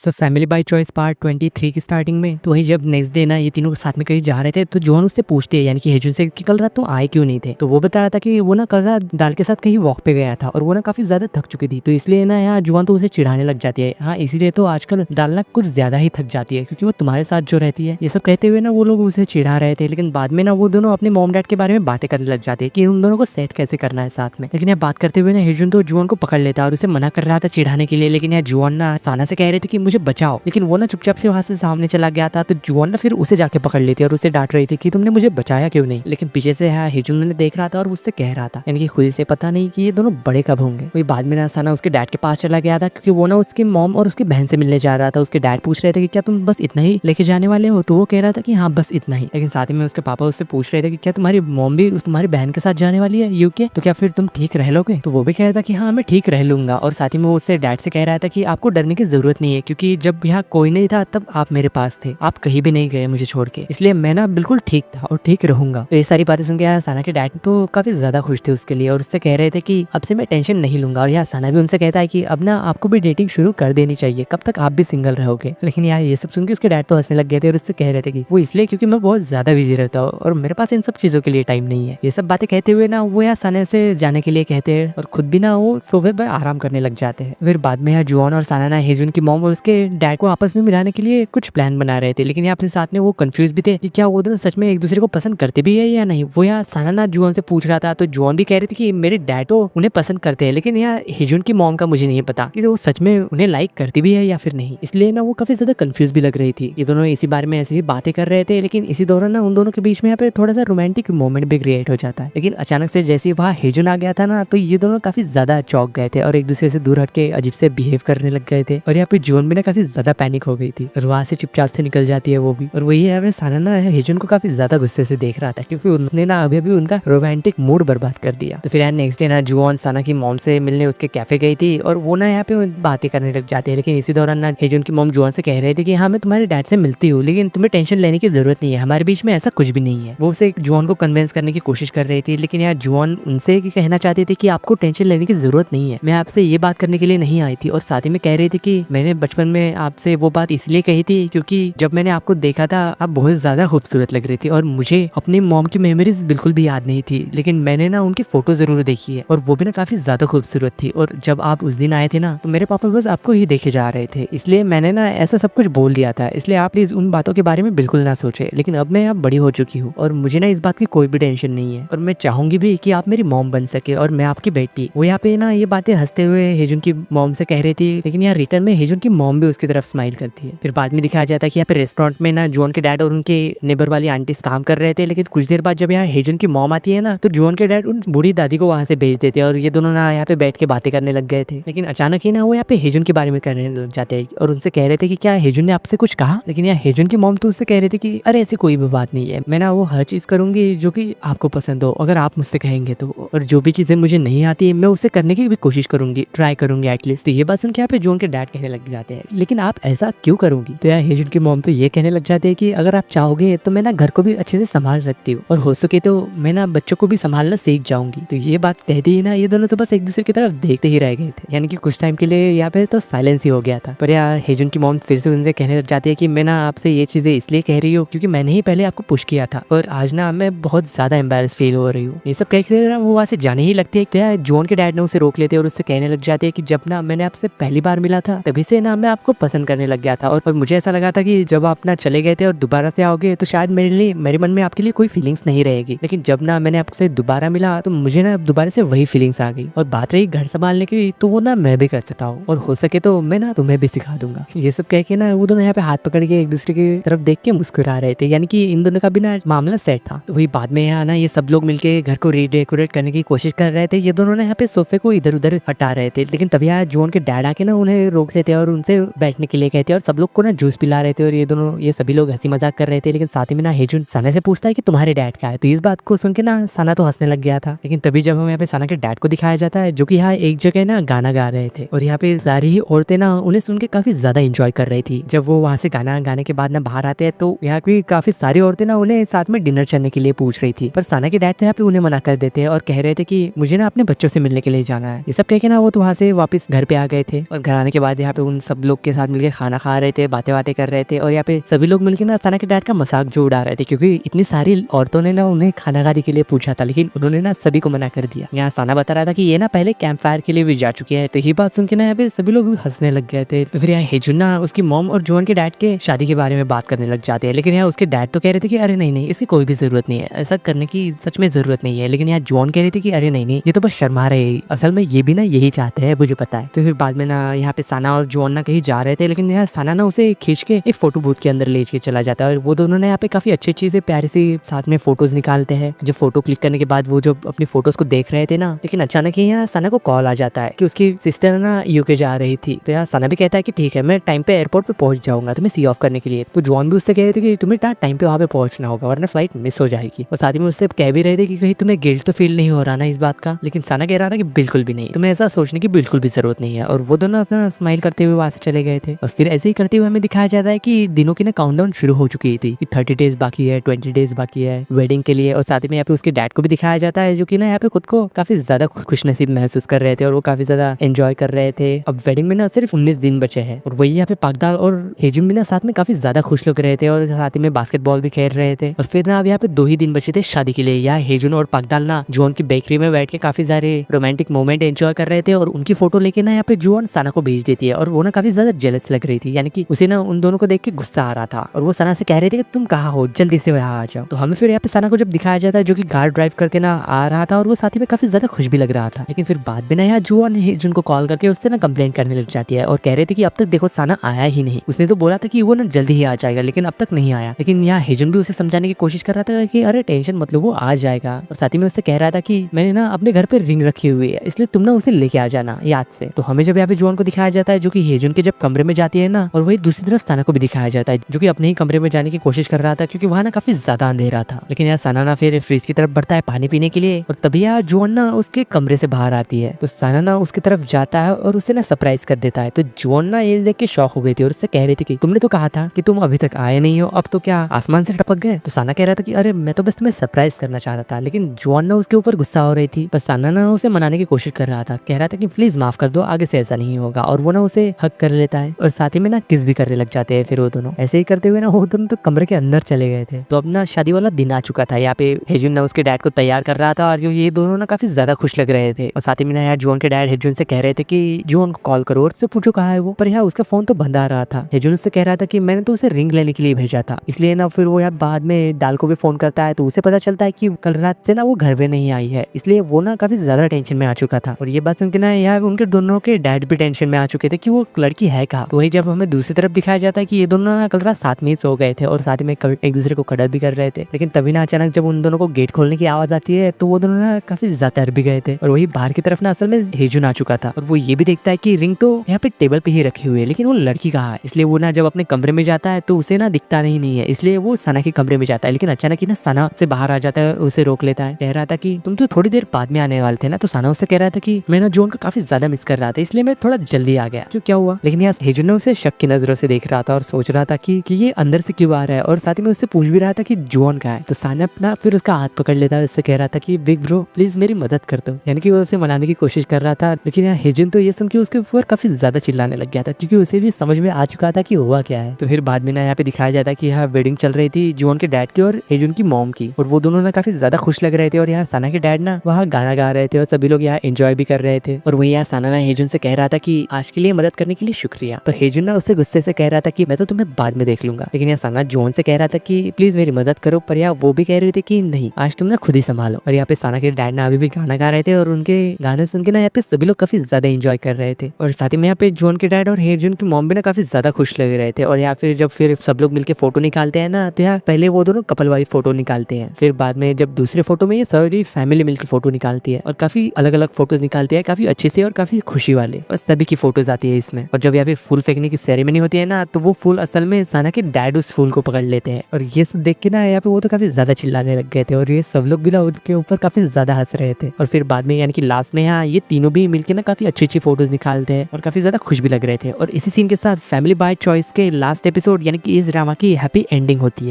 So family by choice part 23 की starting में तो वही जब नेक्स्ट डे ना ये तीनों साथ में कहीं जा रहे थे तो जॉन उससे पूछते हैं यानी कि हेजुन से कि कल रात तुम आए क्यों नहीं थे। तो वो बता रहा था कि वो ना कल रात डाल के साथ कहीं वॉक पे गया था और वो ना काफी ज्यादा थक चुकी थी, तो इसलिए ना यहाँ जुआन तो उसे चिढ़ाने लग जाती है। हाँ, इसीलिए तो आजकल डालना कुछ ज्यादा ही थक जाती है क्योंकि वो तुम्हारे साथ जो रहती है। ये सब कहते हुए ना वो लोग उसे चिढ़ा रहे थे, लेकिन बाद में ना वो दोनों अपने मॉम डैड के बारे में बातें करने लग जाते हैं कि उन दोनों को सेट कैसे करना है साथ में। लेकिन यहाँ बात करते हुए ना हेजुन तो जुआन को पकड़ लेता और उसे मना कर रहा था चिढ़ाने के लिए, लेकिन यहाँ जुआन ना साना से कह रहे थे कि मुझे बचाओ, लेकिन वो ना चुपचाप से वहां से सामने चला गया था। तो जुआन ना फिर उसे जाके पकड़ लेती और उसे डांट रही थी कि तुमने मुझे बचाया क्यों नहीं। लेकिन पीछे से हेजुन ने देख रहा था और उससे कह रहा था यानी कि खुद से पता नहीं कि ये दोनों बड़े कब होंगे। वही बाद में ना साना उसके डैड के पास चला गया था क्योंकि वो ना उसके मॉम और उसकी बहन से मिलने जा रहा था। उसके डैड पूछ रहे थे कि क्या तुम बस इतना ही लेके जाने वाले हो, तो वो कह रहा था कि हाँ बस इतना ही। लेकिन साथ ही में उसके पापा उससे पूछ रहे थे कि क्या तुम्हारी मॉम भी तुम्हारी बहन के साथ जाने वाली है यूके, तो क्या फिर तुम ठीक रह लोगे। तो वो भी कह रहा था कि हाँ मैं ठीक रह लूंगा। और साथ ही में वो उससे डैड से कह रहा था कि आपको डरने की जरूरत नहीं है क्योंकि जब यहाँ कोई नहीं था तब आप मेरे पास थे, आप कहीं भी नहीं गए मुझे छोड़ के, इसलिए मैं ना बिल्कुल ठीक था और ठीक रहूंगा। तो ये सारी बातें सुन के साना के डैड तो काफी ज्यादा खुश थे उसके लिए और उससे कह रहे थे कि अब से मैं टेंशन नहीं लूंगा। और यहाँ साना भी उनसे कहता है कि अब ना आपको भी डेटिंग शुरू कर देनी चाहिए, कब तक आप भी सिंगल रहोगे। लेकिन यार ये सब सुन के उसके डैड तो हंसने लग गए थे और उससे कह रहे थे कि वो इसलिए क्योंकि मैं बहुत ज्यादा बिजी रहता हूँ और मेरे पास इन सब चीजों के लिए टाइम नहीं है। ये सब बातें कहते हुए ना वो यहाँ साना से जाने के लिए कहते हैं और खुद भी ना वो सोफे पर आराम करने लग जाते हैं। फिर बाद में यहाँ जुआन और साना ना हेजुन की मॉम और उसके डैड को आपस में मिलाने के लिए कुछ प्लान बना रहे थे, लेकिन यहाँ अपने साथ में वो कंफ्यूज भी थे कि क्या वो दोनों सच में एक दूसरे को पसंद करते भी है या नहीं। वो यहाँ साना ना जुआन से पूछ रहा था, तो जुआन भी कह रही थी कि मेरे डैड तो उन्हें पसंद करते हैं, लेकिन यहाँ हेजुन की मॉम का मुझे नहीं पता कि वो सच में उन्हें लाइक करती भी है या फिर नहीं। इसलिए ना वो काफी ज्यादा कंफ्यूज भी लग रही थी। ये दोनों इसी बारे में ऐसे ही बातें कर रहे थे, लेकिन इसी दौरान ना उन दोनों के बीच में यहाँ पे थोड़ा सा रोमांटिक मोमेंट भी क्रिएट हो जाता है। लेकिन अचानक से जैसे ही वहाँ हेजुन आ गया था ना तो ये दोनों काफी ज्यादा चौंक गए थे और एक दूसरे से दूर हटके अजीब से बिहेव करने लग गए थे। और यहाँ पे जुआन भी ना काफी ज्यादा पैनिक हो गई थी और वहाँ से चुपचाप से निकल जाती है वो भी। और वही है साना ना हेजुन को काफी ज्यादा गुस्से से देख रहा था क्योंकि उसने ना अभी अभी उनका रोमांटिक मूड बर्बाद कर दिया। तो फिर यार नेक्स्ट डे ना जुआन साना की मॉम से मिलने उसके कैफे गई थी और वो ना यहाँ पे बातें करने लग जाते हैं। लेकिन इसी दौरान ना हेजुन की मॉम जुआन से कह रहे थे कि हाँ मैं तुम्हारे डैड से मिलती हूँ, लेकिन तुम्हें टेंशन लेने की जरूरत नहीं है, हमारे बीच में ऐसा कुछ भी नहीं है। वो उसे जुआन को कन्विंस करने की कोशिश कर रही थी, लेकिन यार जुआन उनसे कहना चाहती थी कि आपको टेंशन लेने की जरूरत नहीं है, मैं आपसे ये बात करने के लिए नहीं आई थी। और साथ ही में कह रही थी कि मैंने बचपन में आपसे वो बात इसलिए कही थी क्योंकि जब मैंने आपको देखा था आप बहुत ज्यादा खूबसूरत लग रही थी और मुझे अपनी मॉम की मेमोरीज बिल्कुल भी याद नहीं थी, लेकिन मैंने ना उनकी फोटो जरूर देखी है और वो भी ना काफी ज्यादा खूबसूरत थी। और जब आप उस दिन आए थे ना तो मेरे पापा बस आपको ही देखे जा रहे थे, इसलिए मैंने ना ऐसा सब कुछ बोल दिया था, इसलिए आप प्लीज उन बातों के बारे में बिल्कुल ना सोचे। लेकिन अब मैं अब बड़ी हो चुकी हूँ और मुझे ना इस बात की कोई भी टेंशन नहीं है और मैं चाहूंगी भी कि आप मेरी मॉम बन सके और मैं आपकी बेटी। वो यहाँ पे ना ये बातें हंसते हुए हेजुन की मॉम से कह रही थी, लेकिन यहाँ रिटर्न में हेजुन की मॉम भी उसकी तरफ स्माइल करती है। फिर बाद में दिखाया जाता है कि यहाँ पे रेस्टोरेंट में ना जुआन के डैड और उनके नेबर वाली आंटी काम कर रहे थे, लेकिन कुछ देर बाद जब यहाँ हेजुन की मॉम आती है ना तो जुआन के डैड उन बूढ़ी दादी को वहाँ से भेज देते हैं और ये दोनों ना यहाँ पे बैठ के बातें करने लग गए थे। लेकिन अचानक ही ना वो यहाँ पे हेजुन के बारे में करने लग जाते हैं और उनसे कह रहे थे कि क्या हेजुन ने आपसे कुछ कहा। लेकिन यहाँ हेजुन की मॉम तो उससे कह रही थी कि अरे ऐसी कोई भी बात नहीं है, मैं ना वो हर चीज करूंगी जो कि आपको पसंद हो अगर आप मुझसे कहेंगे तो, और जो भी चीजें मुझे नहीं आती मैं उसे करने की भी कोशिश करूंगी, ट्राई करूंगी एटलीस्ट। तो ये बात सुन के यहाँ पे जुआन के डैड कहने लग जाते हैं लेकिन आप ऐसा क्यों करोगी। तो यार हेजुन की मॉम तो ये कहने लग जाते हैं कि अगर आप चाहोगे तो मैं ना घर को भी अच्छे से संभाल सकती हूँ और हो सके तो मैं ना बच्चों को भी संभालना सीख जाऊंगी। तो ये बात कहती ही ना ये दोनों तो बस एक दूसरे की तरफ देखते ही रह गए थे, यानी कि कुछ टाइम के लिए यहाँ पे तो साइलेंस ही हो गया था। पर यार हेजुन की मॉम फिर से उनसे कहने लग जाती है कि मैं ना आपसे ये चीजें इसलिए कह रही हूँ क्योंकि मैंने ही पहले आपको पुश किया था और आज ना मैं बहुत ज्यादा एम्बेरस फील हो रही हूँ। ये सब कहते ना वो वहाँ से जाने ही लगती है। तो यार जुआन के डैड ने उसे रोक लेते और उससे कहने लग जाते हैं कि जब ना मैंने आपसे पहली बार मिला था तभी से ना मैं आपको पसंद करने लग गया था और मुझे ऐसा लगा था कि जब आप ना चले गए थे और दोबारा से आओगे तो शायद मेरे मन में आपके लिए कोई फीलिंग्स नहीं रहेगी, लेकिन जब ना मैंने आपसे दोबारा मिला तो मुझे ना दोबारा से वही फीलिंग्स आ गई। और बात रही घर संभालने की तो वो ना मैं भी कर सकता हूँ और हो सके तो मैं ना तुम्हें भी सिखा दूंगा। ये सब कह के ना वो दोनों यहाँ पे हाथ पकड़ के एक दूसरे की तरफ देख के मुस्कुरा रहे थे, यानी कि इन दोनों का भी ना मामला सेट था। तो वही बाद में यहाँ ना ये सब लोग मिलके घर को रीडेकोरेट करने की कोशिश कर रहे थे। ये दोनों ना यहाँ पे सोफे को इधर उधर हटा रहे थे, लेकिन तभी यहाँ जुआन के डैड आके ना उन्हें रोक लेते और उनसे बैठने के लिए कहते और सब लोग को ना जूस पिला रहे थे और ये सभी लोग हंसी मजाक कर रहे थे। लेकिन साथ ही में ना हेजुन साना से पूछता है कि तुम्हारे डैड का है। तो इस बात को सुन के ना साना तो हंसने लग गया था, लेकिन तभी जब हमें यहाँ पे साना के डैड को दिखाया जाता है जो कि यहाँ एक जगह ना गाना गा रहे थे और यहाँ पे सारी ही औरतें ना उन्हें सुन के काफी ज्यादा एंजॉय कर रही थी। जब वो वहाँ से गाना गाने के बाद ना बाहर आते हैं तो यहाँ की काफी सारी औरतें ना उन्हें साथ में डिनर करने के लिए पूछ रही थी, पर साना के डैड यहाँ पे उन्हें मना कर देते हैं और कह रहे थे कि मुझे ना अपने बच्चों से मिलने के लिए जाना है। ये सब कह के ना वो तो वहाँ से वापस घर पे आ गए थे और घर आने के बाद यहाँ पे उन सब लोग के साथ मिलकर खाना खा रहे थे, बातें कर रहे थे और यहाँ पे सभी लोग मिलकर ना सना के डैड का मजाक जो उड़ा रहे थे, क्योंकि इतनी सारी औरतों ने ना उन्हें खाना खाने के लिए पूछा था, लेकिन उन्होंने ना सभी को मना कर दिया। यहाँ सना बता रहा था कि ये ना पहले कैंप फायर के लिए भी जा चुकी है। तो ये बात सुन के ना यहाँ पे सभी लोग हंसने लग गए थे। तो फिर यहाँ हेजुन ना उसकी मॉम और जोन के डैड के शादी के बारे में बात करने लग जाते हैं, लेकिन यहाँ उसके डैड तो कह रहे थे कि अरे नहीं इसकी कोई भी जरूरत नहीं है, ऐसा करने की सच में जरूरत नहीं है। लेकिन यहाँ जॉन कह रहे थे कि अरे नहीं ये तो बस शर्मा रहे हैं, असल में ये भी ना यही चाहते हैं, मुझे पता है। तो फिर बाद में ना यहाँ पे सना और जॉन ना कहीं जा रहे थे, लेकिन यहाँ सना ना उसे खींच के एक फोटो बूथ के अंदर ले के चला जाता है और वो दोनों ने यहाँ पे काफी अच्छी से प्यारी सी साथ में फोटोज निकालते हैं। जब फोटो क्लिक करने के बाद वो जो अपनी फोटोज को देख रहे थे ना, लेकिन अचानक ही यहाँ सना को कॉल आ जाता है कि उसकी सिस्टर ना यूके जा रही थी। तो यहाँ सना भी कहता है कि ठीक है, मैं टाइम पे एयरपोर्ट पे पहुंच जाऊंगा तुम्हें सी ऑफ करने के लिए। तो जॉन भी उससे कह रहे थे कि तुम्हें टाइम पे वहाँ पे पहुंचना होगा वरना फ्लाइट मिस हो जाएगी। और साथ ही में उससे कह भी रहे थे कि कहीं तुम्हें गिल्ट तो फील नहीं हो रहा ना इस बात का। लेकिन सना कह रहा था कि बिल्कुल भी नहीं, तुम्हें ऐसा सोचने की बिल्कुल भी जरूरत नहीं है। और वो दोनों स्माइल करते हुए वहां से चले गए थे। और फिर ऐसे ही करते हुए हमें दिखाया जाता है कि दिनों की ना काउंटडाउन शुरू हो चुकी थी, 30 डेज बाकी है, 20 डेज बाकी है वेडिंग के लिए। और साथ ही में यहाँ पे उसके डैड को भी दिखाया जाता है जो कि ना यहाँ पे खुद को काफी ज्यादा खुशनसीब महसूस कर रहे थे और वो काफी ज्यादा एंजॉय कर रहे थे। अब वेडिंग में ना सिर्फ 19 दिन बचे हैं और वही यहाँ पे पागदाल और हेजुन भी ना साथ में काफी ज्यादा खुश लग रहे थे और साथ ही में बास्केटबॉल भी खेल रहे थे। और फिर ना अब यहाँ पे 2 ही दिन बचे थे शादी के लिए। यहाँ हेजुन और पागदाल ना जोन की बेकरी में बैठ के काफी सारे रोमांटिक मोमेंट एंजॉय कर रहे थे और उनकी फोटो लेके ना यहाँ पे जोन सना को भेज देती है और वो ना काफी ज्यादा जेलस लग रही थी, यानी कि उसे ना उन दोनों को देख के गुस्सा आ रहा था और वो सना से कह रहे थे कि तुम कहाँ हो, जल्दी से यहाँ आ जाओ। तो हमें फिर यहाँ पे सना को जब दिखाया जाता है जो कि कार ड्राइव करके ना आ रहा था और वो साथ ही में काफी ज्यादा खुश भी लग रहा था। लेकिन फिर बाद में ना यहाँ जोन हेजुन को कॉल करके उससे ना कंप्लेन करने लग जाती है और कह रहे थे कि अब तक देखो सना आया ही नहीं, उसने तो बोला था कि वो ना जल्दी ही आ जाएगा लेकिन अब तक नहीं आया। लेकिन यहाँ हेजुन भी उसे समझाने की कोशिश कर रहा था कि अरे टेंशन मत लो, वो आ जाएगा। और साथ ही में उससे कह रहा था कि मैंने ना अपने घर पे रिंग रखी हुई है, इसलिए तुम ना उसे लेके आ जाना याद से। तो हमें जब यहाँ पे जोन को दिखाया जाता है जो कि हेजुन के जब कमरे में जाती है ना, और वही दूसरी तरफ सना को भी दिखाया जाता है जो कि अपने ही कमरे में जाने की कोशिश कर रहा था क्योंकि वहाँ ना काफी ज्यादा अंधेरा था। लेकिन यहाँ सना ना फिर फ्रिज की तरफ बढ़ता है पानी पीने के लिए और तभी यहाँ जोन ना उसके कमरे से बाहर आती है। तो सना ना उसकी तरफ जाता है और उसे ना सरप्राइज कर देता है। तो जोन ना ये देख के शॉक हो गई थी और उससे कह रही थी कि तुमने तो कहा था कि तुम अभी तक आए नहीं हो, अब तो क्या आसमान से टपक गए। तो सना कह रहा था कि अरे मैं तो बस तुम्हें सरप्राइज करना चाह रहा था। लेकिन जोन ना उसके ऊपर गुस्सा हो रही थी, बस सना ना उसे मनाने की कोशिश कर रहा था, कह रहा था कि प्लीज माफ कर दो, आगे से ऐसा नहीं होगा। और वो ना उसे हक कर लेता है और साथ ही में ना किस भी करने लग जाते हैं। फिर वो दोनों ऐसे ही करते हुए ना वो दोनों तो कमरे के अंदर चले गए थे। तो अपना शादी वाला दिन आ चुका था। यहाँ पे हेजुन ना उसके डैड को तैयार कर रहा था और ये दोनों ना काफी ज्यादा खुश लग रहे थे। और साथ ही में ना यार जोन के डैड हेजुन से कह रहे थे कि जोन को कॉल करो और उससे पूछो कहाँ है वो, पर यहाँ उसका फोन तो बंद आ रहा था। हेजुन उससे कह रहा था कि मैंने तो उसे रिंग लेने के लिए भेजा था, इसलिए ना फिर वो यार बाद में दाल को भी फोन करता है तो उसे पता चलता है कि कल रात से ना वो घर पे नहीं आई है, इसलिए वो ना काफी ज्यादा टेंशन में आ चुका था। और ये बात सुन के ना यार उनके दोनों के डैड भी टेंशन में आ चुके थे कि वो लड़की है कहाँ। तो वही जब हमें दूसरी तरफ दिखाया जाता है कि ये दोनों ना कल रात साथ में ही सो गए थे और साथ में एक दूसरे को कड़र भी कर रहे थे। लेकिन तभी ना अचानक जब उन दोनों को गेट खोलने की आवाज आती है तो वो दोनों ना काफी ज्यादा डर भी गए थे। और वही बाहर की तरफ ना असल में हेजुन आ चुका था और वो ये भी देखता है कि रिंग तो यहाँ पे टेबल पे ही रखी हुई है, लेकिन वो लड़की कहाँ है। इसलिए वो ना जब अपने कमरे में जाता है तो उसे ना दिखता नहीं है, इसलिए वो सना के कमरे में जाता है। लेकिन अचानक ही ना सना से बाहर आ जाता है, उसे रोक लेता है, कह रहा था कि तुम तो थोड़ी देर बाद में आने वाले थे ना। तो सना उससे कह रहा था कि मैं ना जोन को काफी ज्यादा मिस कर रहा था, इसलिए मैं थोड़ा जल्दी आ गया। क्या हुआ? लेकिन यहाँ हेजुन ने उसे शक की नजरों से देख रहा था और सोच रहा था कि ये अंदर से क्यों आ रहा है, और साथ ही में उससे पूछ भी रहा था कि जोन कहाँ है। तो सना अपना फिर उसका हाथ पकड़ लेता है, उससे कह रहा था कि बिग ब्रो प्लीज मेरी मदद कर दो, यानी कि वो उसे मनाने की कोशिश कर रहा था। लेकिन यहाँ हेजुन तो ये सुन के उसके ऊपर काफी ज्यादा चिल्लाने लग गया था क्योंकि उसे भी समझ में आ चुका था कि हुआ क्या है। तो फिर बाद में ना यहाँ पे दिखाया जाता है कि यहाँ वेडिंग चल रही थी जोन के डैड की और हेजुन की मॉम की, और वो दोनों ना काफी ज्यादा खुश लग रहे थे। और यहाँ सना के डैड ना वहाँ गाना गा रहे थे और सभी लोग यहाँ एंजॉय भी कर रहे थे। और वही यहाँ सना ना हेजुन से कह रहा था कि आज के लिए मदद करने के लिए शुक्रिया। तो हेजुन ना उससे गुस्से से कह रहा था कि मैं तो तुम्हें बाद में देख लूंगा। लेकिन यहाँ सना जोन से कह रहा था कि प्लीज मेरी मदद करो, पर यहाँ वो भी कह रहे थे कि नहीं आज तुम ना खुद ही संभालो। और यहाँ पे सना के डैड ना अभी भी गाना गा रहे थे और उनके गाने सुन के ना यहाँ पे सभी लोग काफी ज्यादा एंजॉय कर रहे थे। और साथ ही में यहाँ पे जोन के डैड और हेजुन की मॉम भी ना काफी ज्यादा खुश लग रहे थे। और यहाँ फिर सब लोग मिलके फोटो निकालते हैं ना, तो यहाँ पहले वो दोनों कपल वाली फोटो निकालते हैं, फिर बाद में जब दूसरे फोटो में ये सारी फैमिली मिलकर फोटो निकालती है और काफी अलग अलग फोटोज निकालती है, काफी अच्छे से और काफी खुशी वाले, और सभी की फोटोज आती है इसमें। और जब यहाँ पे फूल फेंकने की सेरेमनी होती है ना, तो वो फूल असल में सना के डैड उस फूल को पकड़ लेते हैं। और ये सब देख के ना यहाँ पे वो तो काफी ज्यादा चिल्लाने लग गए थे और ये सब लोग भी ना उसके ऊपर काफी ज्यादा हंस रहे थे। और फिर बाद में यानी कि लास्ट में यहाँ ये तीनों भी मिलके ना काफी अच्छी फोटोज निकालते हैं और काफी ज्यादा खुश भी लग रहे थे। और इसी सीन के साथ फैमिली बाय चॉइस के लास्ट एपिसोड यानी कि इस ड्रामा की हैप्पी एंडिंग होती है।